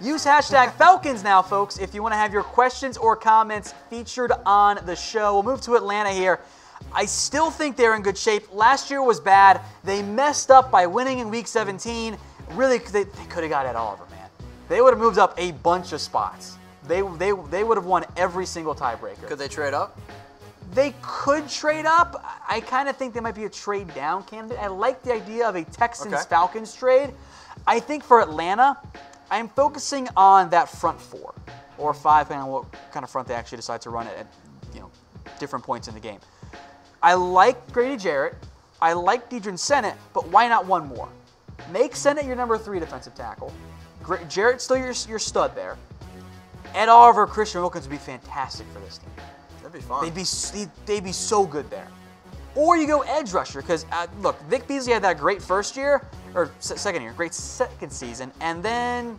Use hashtag Falcons now, folks, if you want to have your questions or comments featured on the show. We'll move to Atlanta here. I still think they're in good shape. Last year was bad. They messed up by winning in Week 17. Really, they could have got Ed Oliver, man. They would have moved up a bunch of spots. They would have won every single tiebreaker. Could they trade up? They could trade up. I kind of think they might be a trade down candidate. I like the idea of a Texans-Falcons trade. I think for Atlanta, I'm focusing on that front four or five, depending on what kind of front they actually decide to run at different points in the game. I like Grady Jarrett. I like Deidre Sennett, but why not one more? Make Sennett your number 3 defensive tackle. Jarrett's still your stud there. Ed Oliver, Christian Wilkins would be fantastic for this team. That'd be fun. They'd be so good there. Or you go edge rusher, because look, Vic Beasley had that great first year, or second year, great second season, and then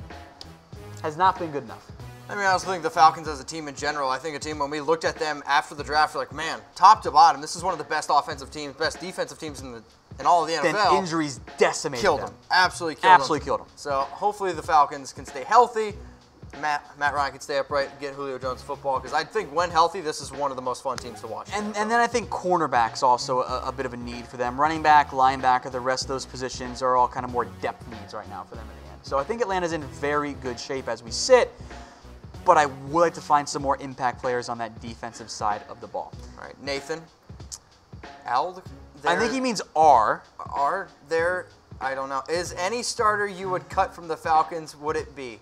has not been good enough. I mean, I also think the Falcons as a team in general, I think a team when we looked at them after the draft, we're like, man, top to bottom, this is one of the best offensive teams, best defensive teams in all of the NFL. Then injuries decimated killed them. Absolutely killed them. So hopefully the Falcons can stay healthy. Matt Ryan can stay upright and get Julio Jones football, because I think when healthy, this is one of the most fun teams to watch. And then I think cornerback's also a bit of a need for them. Running back, linebacker, the rest of those positions are all kind of more depth needs right now for them in the end. So I think Atlanta's in very good shape as we sit, but I would like to find some more impact players on that defensive side of the ball. All right, Nathan. Ald? I think he means R. R there, I don't know. Is any starter you would cut from the Falcons, would it be?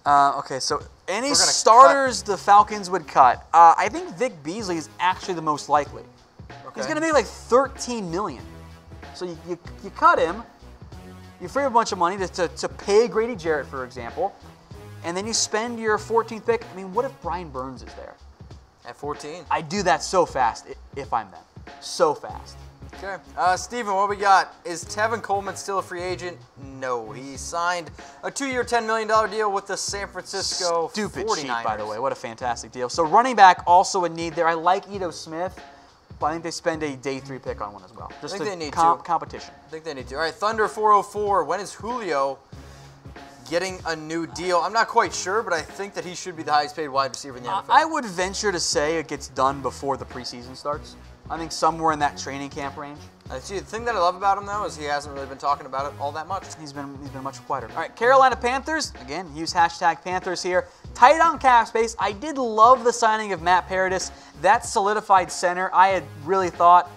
Okay, so any starters the Falcons would cut. I think Vic Beasley is actually the most likely. Okay. He's going to make like $13 million. So you cut him, you free up a bunch of money to pay Grady Jarrett, for example, and then you spend your 14th pick. I mean, what if Brian Burns is there? At 14? I do that so fast if I'm them. So fast. Okay. Steven, what we got? Is Tevin Coleman still a free agent? No. He signed a 2-year, $10 million deal with the San Francisco 49ers. Stupid cheap, by the way. What a fantastic deal. So running back, also a need there. I like Ito Smith, but I think they spend a day 3 pick on one as well. Just I think they need to. Competition. I think they need to. All right, Thunder 404. When is Julio getting a new deal? I'm not quite sure, but I think that he should be the highest paid wide receiver in the NFL. I would venture to say it gets done before the preseason starts. I think somewhere in that training camp range. See, the thing that I love about him, though, is he hasn't really been talking about it all that much. He's been much quieter. All right, Carolina Panthers. Again, use hashtag Panthers here. Tight on cap space. I did love the signing of Matt Paradis. That solidified center. I had really thought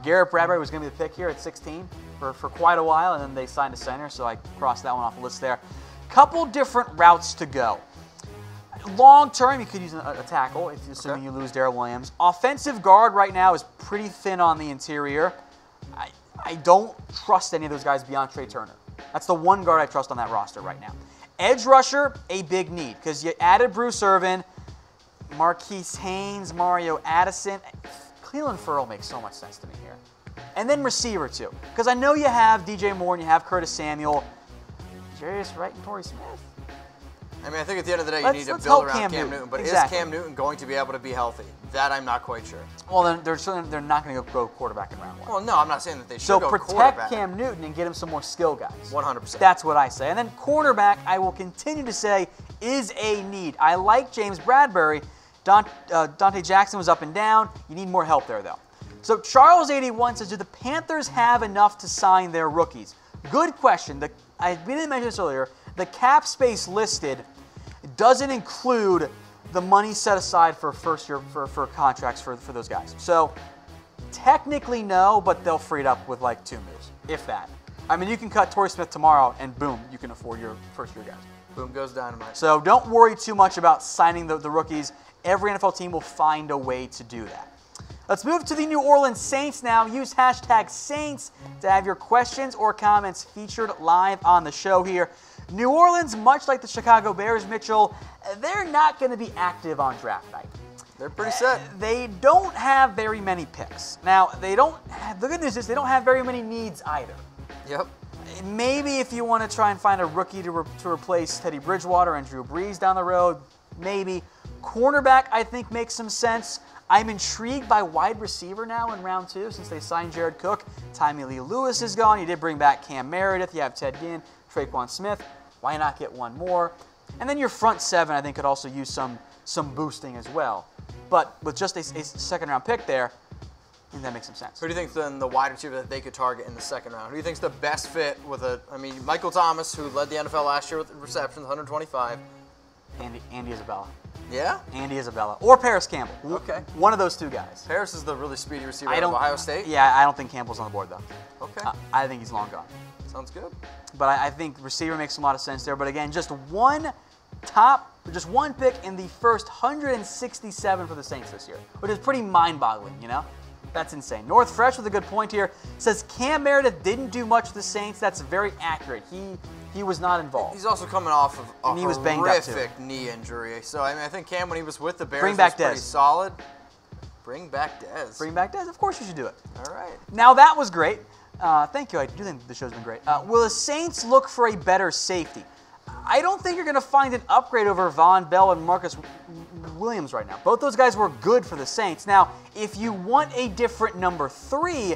Garrett Bradbury was going to be the pick here at 16 for quite a while, and then they signed a center, so I crossed that one off the list there. Couple different routes to go. Long term, you could use a tackle, if assuming you lose Darrell Williams. Offensive guard right now is pretty thin on the interior. I don't trust any of those guys beyond Trey Turner. That's the one guard I trust on that roster right now. Edge rusher, a big need, because you added Bruce Irvin, Marquise Haynes, Mario Addison. Cleveland Ferrell makes so much sense to me here. And then receiver, too, because I know you have DJ Moore and you have Curtis Samuel. Jarius Wright and Torrey Smith. I mean, I think at the end of the day, you need to build around Cam Newton. But exactly. Is Cam Newton going to be able to be healthy? That I'm not quite sure. Well, then they're not going to go quarterback in round 1. Well, no, I'm not saying that they should go quarterback. So protect Cam Newton and get him some more skill guys. 100%. That's what I say. And then cornerback, I will continue to say, is a need. I like James Bradbury. Dante Jackson was up and down. You need more help there, though. So Charles81 says, do the Panthers have enough to sign their rookies? Good question. We didn't mention this earlier. The cap space listed doesn't include the money set aside for first year for contracts for those guys. So technically no, but they'll free it up with like 2 moves, if that. I mean, you can cut Torrey Smith tomorrow and boom, you can afford your first year guys. Boom goes dynamite. So don't worry too much about signing the rookies. Every NFL team will find a way to do that. Let's move to the New Orleans Saints now. Use hashtag Saints to have your questions or comments featured live on the show here. New Orleans, much like the Chicago Bears, Mitchell, they're not going to be active on draft night. They're pretty set. They don't have very many picks. Now, the good news is they don't have very many needs either. Yep. Maybe if you want to try and find a rookie to replace Teddy Bridgewater and Drew Brees down the road, maybe. Cornerback, I think, makes some sense. I'm intrigued by wide receiver now in round 2 since they signed Jared Cook. Tommy Lee Lewis is gone. You did bring back Cam Meredith. You have Ted Ginn, Traquan Smith. Why not get one more? And then your front seven, I think, could also use some boosting as well. But with just a second-round pick there, I think that makes some sense. Who do you think then the wide receiver that they could target in the second round? Who do you think's the best fit with Michael Thomas, who led the NFL last year with receptions, 125. Andy Isabella. Yeah? Andy Isabella. Or Paris Campbell. Okay. One of those two guys. Paris is the really speedy receiver out of Ohio State? Yeah, I don't think Campbell's on the board, though. Okay. I think he's long gone. Sounds good. But I think receiver makes a lot of sense there. But again, just one pick in the first 167 for the Saints this year, which is pretty mind-boggling, you know? That's insane. North Fresh with a good point here says Cam Meredith didn't do much for the Saints. That's very accurate. He was not involved. He's also coming off of a he was banged up too. horrific knee injury. So I think Cam, when he was with the Bears, Bring back was pretty Dez. solid. Bring back Dez. Bring back Dez. Of course you should do it. All right. Now that was great. Thank you. I do think the show's been great. Will the Saints look for a better safety? I don't think you're going to find an upgrade over Von Bell and Marcus Williams right now. Both those guys were good for the Saints. Now, if you want a different number 3,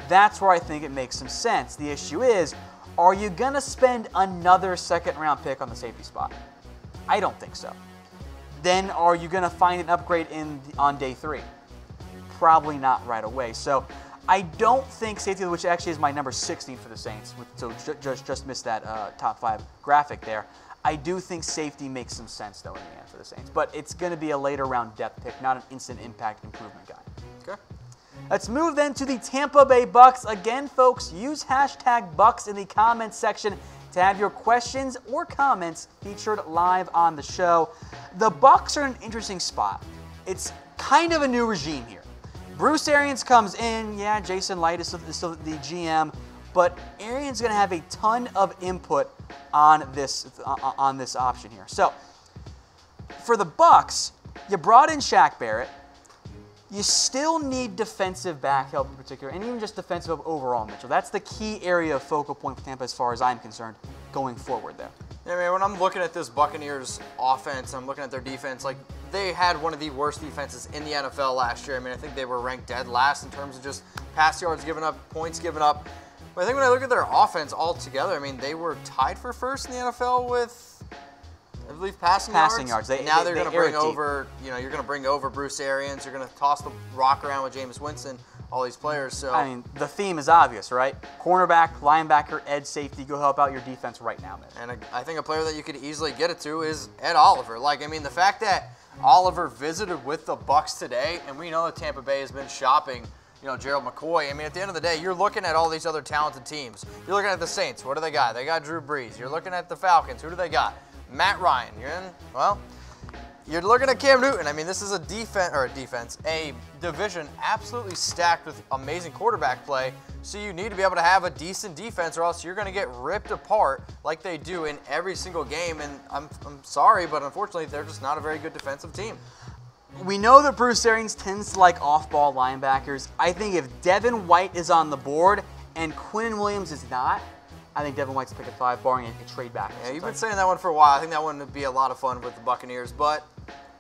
that's where I think it makes some sense. The issue is, are you going to spend another second-round pick on the safety spot? I don't think so. Then are you going to find an upgrade on day 3? Probably not right away. So I don't think safety, which actually is my number 16 for the Saints, so just missed that top 5 graphic there. I do think safety makes some sense, though, in the end for the Saints. But it's going to be a later round depth pick, not an instant impact improvement guy. Okay. Let's move then to the Tampa Bay Bucs. Again, folks, use hashtag Bucs in the comments section to have your questions or comments featured live on the show. The Bucs are in an interesting spot. It's kind of a new regime here. Bruce Arians comes in. Yeah, Jason Light is still the GM, but Arians going to have a ton of input on this option here. So for the Bucs, you brought in Shaq Barrett. You still need defensive back help in particular, and even just defensive overall, Mitchell. That's the key area of focal point for Tampa as far as I'm concerned going forward there. Yeah, I mean, when I'm looking at this Buccaneers offense, I'm looking at their defense, like, they had one of the worst defenses in the NFL last year. I mean, I think they were ranked dead last in terms of just pass yards given up, points given up. But I think when I look at their offense altogether, I mean, they were tied for first in the NFL with, I believe, passing yards. Now they're going to bring over, you're going to bring over Bruce Arians. You're going to toss the rock around with Jameis Winston, all these players. So I mean, the theme is obvious, right? Cornerback, linebacker, edge safety, go help out your defense right now, man. And I think a player that you could easily get it to is Ed Oliver. Like, I mean, the fact that Oliver visited with the Bucs today, and we know that Tampa Bay has been shopping, Gerald McCoy. I mean, at the end of the day, you're looking at all these other talented teams. You're looking at the Saints. What do they got? They got Drew Brees. You're looking at the Falcons. Who do they got? Matt Ryan. You're looking at Cam Newton. I mean, this is a division absolutely stacked with amazing quarterback play. So you need to be able to have a decent defense, or else you're going to get ripped apart like they do in every single game. And I'm sorry, but unfortunately, they're just not a very good defensive team. We know that Bruce Arians tends to like off-ball linebackers. I think if Devin White is on the board and Quinn Williams is not, I think Devin White's pick at 5, barring a trade back. Yeah, you've been saying that one for a while. I think that one would be a lot of fun with the Buccaneers, but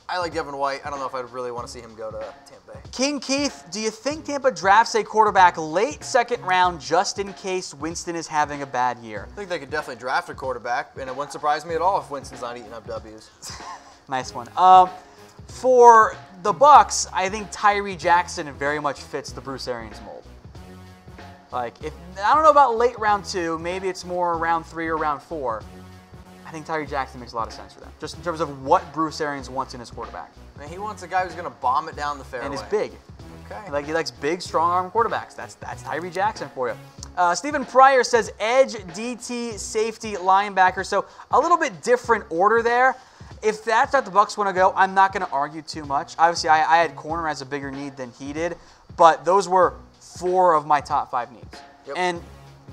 I like Devin White. I don't know if I'd really want to see him go to Tampa Bay. King Keith, do you think Tampa drafts a quarterback late second round just in case Winston is having a bad year? I think they could definitely draft a quarterback, and it wouldn't surprise me at all if Winston's not eating up W's. Nice one. For the Bucs, I think Tyree Jackson very much fits the Bruce Arians mold. Like, I don't know about late round 2, maybe it's more round 3 or round 4. I think Tyree Jackson makes a lot of sense for them, just in terms of what Bruce Arians wants in his quarterback. Man, he wants a guy who's going to bomb it down the fairway. And is big. Okay. Like, he likes big, strong-arm quarterbacks. That's Tyree Jackson for you. Stephen Pryor says edge, DT, safety, linebacker. So a little bit different order there. If that's what the Bucs want to go, I'm not going to argue too much. Obviously, I had corner as a bigger need than he did, but those were 4 of my top 5 needs. Yep. And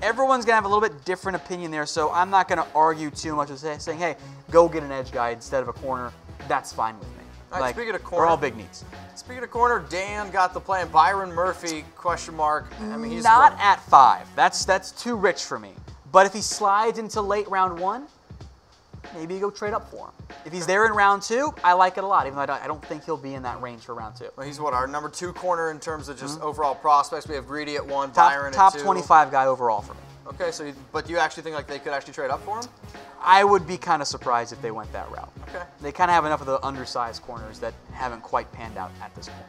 everyone's going to have a little bit different opinion there, so I'm not going to argue too much with saying, hey, go get an edge guy instead of a corner. That's fine with me. All right, speaking of corner, they're all big needs. Speaking of corner, Dan got the plan. Byron Murphy, question mark. I mean, he's not at 5. That's too rich for me. But if he slides into late round 1, maybe you go trade up for him. If he's there in round 2, I like it a lot, even though I don't think he'll be in that range for round 2. Well, he's our number 2 corner in terms of just overall prospects. We have Greedy at 1, Byron at 2. Top 25 guy overall for me. Okay, so but do you actually think like they could actually trade up for him? I would be kind of surprised if they went that route. Okay. They kind of have enough of the undersized corners that haven't quite panned out at this point.